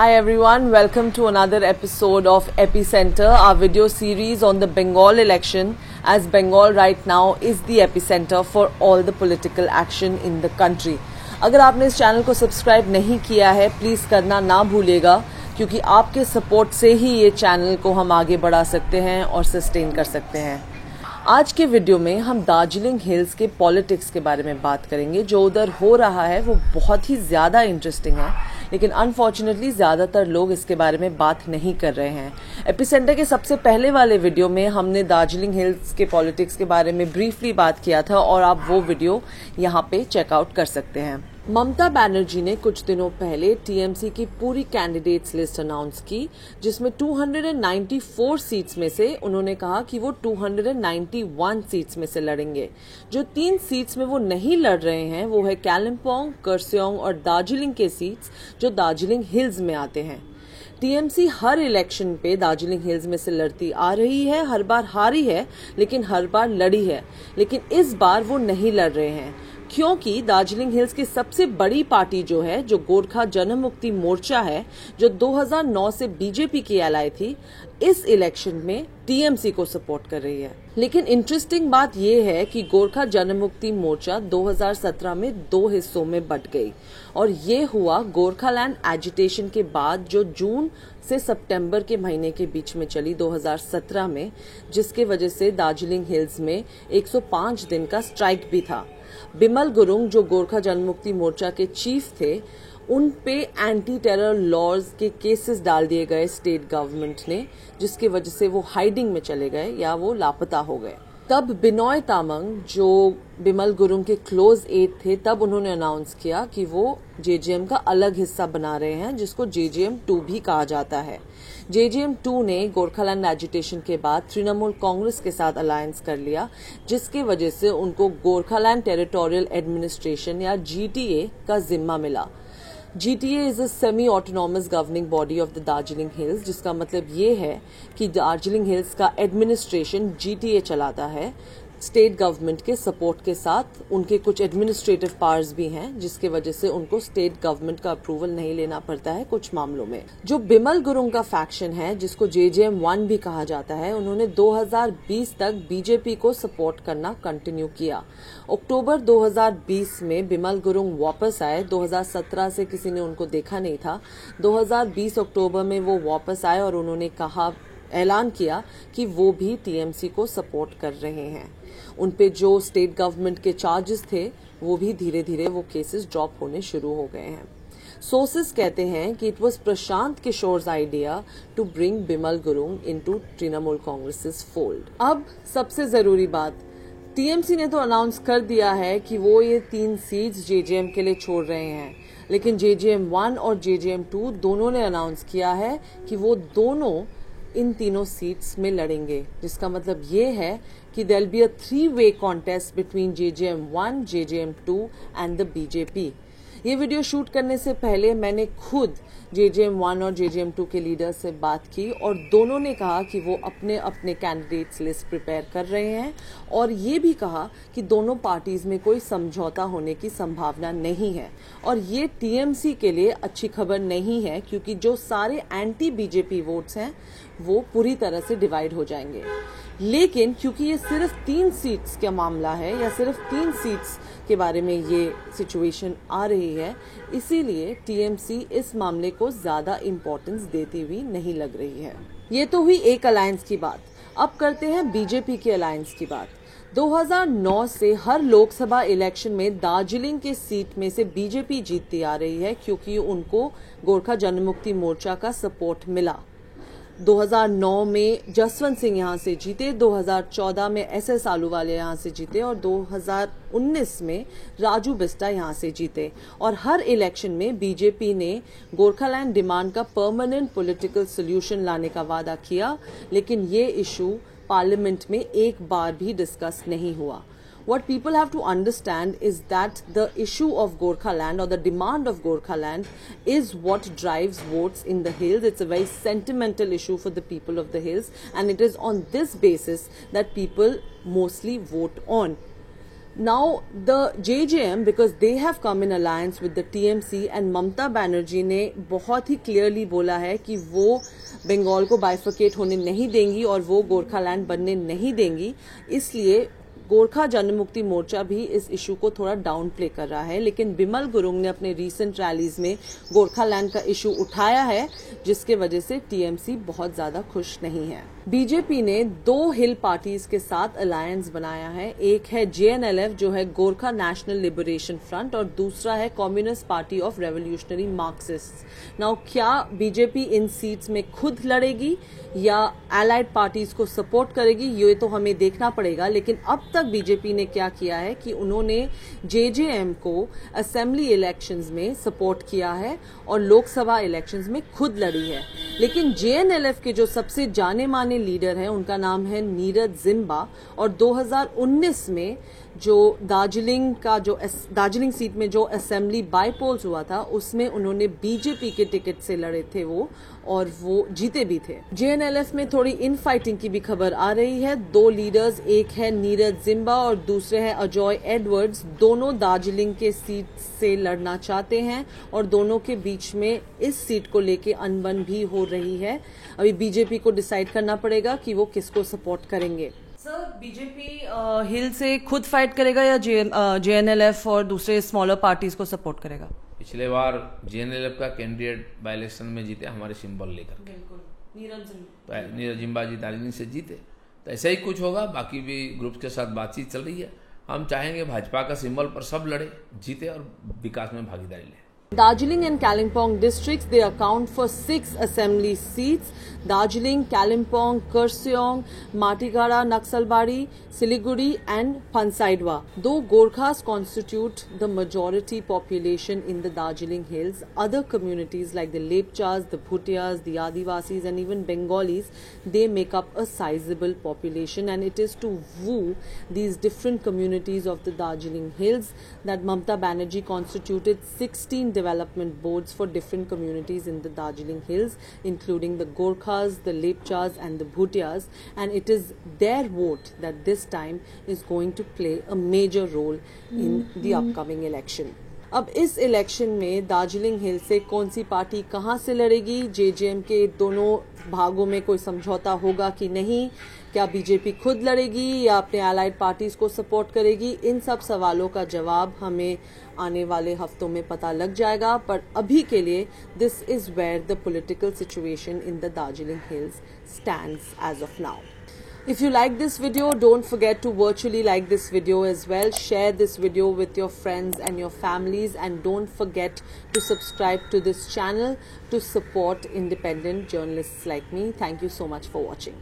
Hi everyone, welcome to another episode of Epicenter, our video series on the Bengal election, as Bengal right now is the epicenter for all the political action in the country. अगर आपने इस channel को subscribe नहीं किया है, please करना ना भूलिएगा, क्योंकि आपके सपोर्ट से ही ये चैनल को हम आगे बढ़ा सकते हैं और सस्टेन कर सकते हैं। आज के वीडियो में हम दार्जिलिंग हिल्स के पॉलिटिक्स के बारे में बात करेंगे। जो उधर हो रहा है वो बहुत ही ज्यादा इंटरेस्टिंग है, लेकिन अनफॉर्चुनेटली ज्यादातर लोग इसके बारे में बात नहीं कर रहे हैं। एपिसेंटर के सबसे पहले वाले वीडियो में हमने दार्जिलिंग हिल्स के पॉलिटिक्स के बारे में ब्रीफली बात किया था और आप वो वीडियो यहाँ पे चेकआउट कर सकते हैं। ममता बनर्जी ने कुछ दिनों पहले टीएमसी की पूरी कैंडिडेट्स लिस्ट अनाउंस की, जिसमें 294 सीट्स में से उन्होंने कहा कि वो 291 सीट्स में से लड़ेंगे। जो 3 सीट्स में वो नहीं लड़ रहे हैं वो है कालिम्पोंग, कर्सियंग और दार्जिलिंग के सीट्स जो दार्जिलिंग हिल्स में आते हैं। टीएमसी हर इलेक्शन पे दार्जिलिंग हिल्स में से लड़ती आ रही है, हर बार हारी है लेकिन हर बार लड़ी है, लेकिन इस बार वो नहीं लड़ रहे हैं क्योंकि दार्जिलिंग हिल्स की सबसे बड़ी पार्टी जो है, जो गोरखा जनमुक्ति मोर्चा है, जो 2009 से बीजेपी की एलाई थी, इस इलेक्शन में टीएमसी को सपोर्ट कर रही है। लेकिन इंटरेस्टिंग बात यह है कि गोरखा जनमुक्ति मोर्चा 2017 में 2 हिस्सों में बंट गई और ये हुआ गोरखालैंड एजिटेशन के बाद, जो जून से सितंबर के महीने के बीच में चली 2017 में, जिसके वजह से दार्जिलिंग हिल्स में 105 दिन का स्ट्राइक भी था। बिमल गुरुंग, जो गोरखा जनमुक्ति मोर्चा के चीफ थे, उन पे एंटी टेरर लॉज के केसेस डाल दिए गए स्टेट गवर्नमेंट ने, जिसकी वजह से वो हाइडिंग में चले गए या वो लापता हो गए। तब बिनोय तामंग, जो बिमल गुरुंग के क्लोज एड थे, तब उन्होंने अनाउंस किया कि वो जेजेएम का अलग हिस्सा बना रहे हैं, जिसको जेजेएम 2 भी कहा जाता है। जेजेएम 2 ने गोरखालैंड एजिटेशन के बाद तृणमूल कांग्रेस के साथ अलायंस कर लिया, जिसकी वजह से उनको गोरखालैंड टेरिटोरियल एडमिनिस्ट्रेशन या जीटीए का जिम्मा मिला। GTA is a semi autonomous governing body of the Darjeeling hills, जिसका मतलब ये है कि दार्जिलिंग हिल्स का एडमिनिस्ट्रेशन GTA चलाता है। स्टेट गवर्नमेंट के सपोर्ट के साथ उनके कुछ एडमिनिस्ट्रेटिव पावर्स भी हैं, जिसके वजह से उनको स्टेट गवर्नमेंट का अप्रूवल नहीं लेना पड़ता है कुछ मामलों में। जो बिमल गुरुंग का फैक्शन है, जिसको JJM 1 भी कहा जाता है, उन्होंने 2020 तक बीजेपी को सपोर्ट करना कंटिन्यू किया। अक्टूबर 2020 में बिमल गुरुंग वापस आए। 2017 से किसी ने उनको देखा नहीं था। 2020 अक्टूबर में वो वापस आए और उन्होंने ऐलान किया कि वो भी टीएमसी को सपोर्ट कर रहे हैं। उनपे जो स्टेट गवर्नमेंट के चार्जेस थे, वो भी धीरे धीरे वो केसेस ड्रॉप होने शुरू हो गए हैं। सोर्सेस कहते हैं कि it was Prashant Kishor's idea to bring Bimal Gurung into Trinamool Congress fold. अब सबसे जरूरी बात, टीएमसी ने तो अनाउंस कर दिया है कि वो ये 3 सीट्स जेजेएम के लिए छोड़ रहे हैं, लेकिन JJM 1 और JJM 2 दोनों ने अनाउंस किया है कि वो दोनों इन तीनों सीट्स में लड़ेंगे, जिसका मतलब ये है कि there will be a 3-way contest between JJM 1, JJM 2 and the BJP. ये वीडियो शूट करने से पहले मैंने खुद JJM 1 और JJM 2 के लीडर से बात की और दोनों ने कहा कि वो अपने अपने कैंडिडेट्स लिस्ट प्रिपेयर कर रहे हैं और ये भी कहा कि दोनों पार्टीज में कोई समझौता होने की संभावना नहीं है। और ये टीएमसी के लिए अच्छी खबर नहीं है, क्योंकि जो सारे एंटी बीजेपी वोट्स हैं वो पूरी तरह से डिवाइड हो जाएंगे। लेकिन क्योंकि ये सिर्फ 3 सीट्स का मामला है या सिर्फ 3 सीट्स के बारे में ये सिचुएशन आ रही है, इसीलिए टीएमसी इस मामले को ज्यादा इम्पोर्टेंस देती हुई नहीं लग रही है। ये तो हुई एक अलायंस की बात। अब करते हैं बीजेपी के अलायंस की बात। 2009 से हर लोकसभा इलेक्शन में दार्जिलिंग के सीट में से बीजेपी जीतती आ रही है, क्योंकि उनको गोरखा जनमुक्ति मोर्चा का सपोर्ट मिला। 2009 में जसवंत सिंह यहां से जीते, 2014 में SS आलूवालिया यहां से जीते और 2019 में राजू बिस्टा यहां से जीते। और हर इलेक्शन में बीजेपी ने गोरखालैंड डिमांड का परमानेंट पॉलिटिकल सॉल्यूशन लाने का वादा किया, लेकिन ये इशू पार्लियामेंट में एक बार भी डिस्कस नहीं हुआ। What people have to understand is that the issue of Gorkhaland or the demand of Gorkhaland is what drives votes in the hills. It's a very sentimental issue for the people of the hills, and it is on this basis that people mostly vote on. Now the JJM, because they have come in alliance with the TMC and Mamta Banerjee ने बहुत ही clearly बोला है कि वो बंगाल को bifurcate होने नहीं देंगी और वो गोरखालैंड बनने नहीं देंगी, इसलिए गोरखा जनमुक्ति मोर्चा भी इस इशू को थोड़ा डाउन प्ले कर रहा है। लेकिन बिमल गुरुंग ने अपने रीसेंट रैलीज में गोरखालैंड का इशू उठाया है, जिसके वजह से टीएमसी बहुत ज्यादा खुश नहीं है। बीजेपी ने 2 हिल पार्टीज के साथ अलायंस बनाया है। एक है जेएनएलएफ जो है गोरखा नेशनल लिबरेशन फ्रंट और दूसरा है communist party of revolutionary Marxist. Now क्या बीजेपी इन सीट्स में खुद लड़ेगी या एलाइड पार्टीज को सपोर्ट करेगी, ये तो हमें देखना पड़ेगा। लेकिन अब तक बीजेपी ने क्या किया है कि उन्होंने जेजेएम को असेंबली इलेक्शंस में सपोर्ट किया है और लोकसभा इलेक्शंस में खुद लड़ी है। लेकिन जेएनएलएफ के जो सबसे जाने माने लीडर हैं उनका नाम है नीरज जिम्बा, और 2019 में जो दार्जिलिंग सीट में जो असेंबली बाईपोल्स हुआ था उसमें उन्होंने बीजेपी के टिकट से लड़े थे वो, और वो जीते भी थे। जेएनएलएफ में थोड़ी इन फाइटिंग की भी खबर आ रही है। 2 लीडर्स, एक है नीरज जिम्बा और दूसरे हैं अजॉय एडवर्ड्स, दोनों दार्जिलिंग के सीट से लड़ना चाहते हैं और दोनों के बीच में इस सीट को लेके अनबन भी हो रही है। अभी बीजेपी को डिसाइड करना पड़ेगा कि वो किसको सपोर्ट करेंगे। सर, बीजेपी हिल से खुद फाइट करेगा या जेएनएलएफ और दूसरे स्मॉलर पार्टीज को सपोर्ट करेगा? पिछले बार जेएनएलएफ का कैंडिडेट बाई इलेक्शन में जीते हमारे सिंबल लेकर। बिल्कुल, नीरज जिम्बा जी दार्जिलिंग से जीते, तो ऐसा ही कुछ होगा। बाकी भी ग्रुप के साथ बातचीत चल रही है। हम चाहेंगे भाजपा का सिंबल पर सब लड़े, जीते और विकास में भागीदारी लें। Darjeeling and Kalimpong districts, they account for 6 assembly seats. Darjeeling, Kalimpong, Kurseong, Matigara, Naxalbari, Siliguri and Pansaidwa. Though Gorkhas constitute the majority population in the Darjeeling Hills, other communities like the Lepchas, the Bhutias, the Adivasis and even Bengalis, they make up a sizable population, and it is to woo these different communities of the Darjeeling Hills that Mamta Banerjee constituted 16 development boards for different communities in the Darjeeling Hills, including the Gorkhas, the Lepchas and the Bhutias, and it is their vote that this time is going to play a major role in the upcoming election. अब इस election में दार्जिलिंग हिल से कौन सी party कहां से लड़ेगी, JJM के दोनों भागों में कोई समझौता होगा कि नहीं, क्या बीजेपी खुद लड़ेगी या अपने एलाइड पार्टीज को सपोर्ट करेगी, इन सब सवालों का जवाब हमें आने वाले हफ्तों में पता लग जाएगा। पर अभी के लिए this is where the political situation in the Darjeeling hills stands as of now. If you like this video, don't forget to virtually like this video as well. Share this video with your friends and your families, and don't forget to subscribe to this channel to support independent journalists like me. Thank you so much for watching.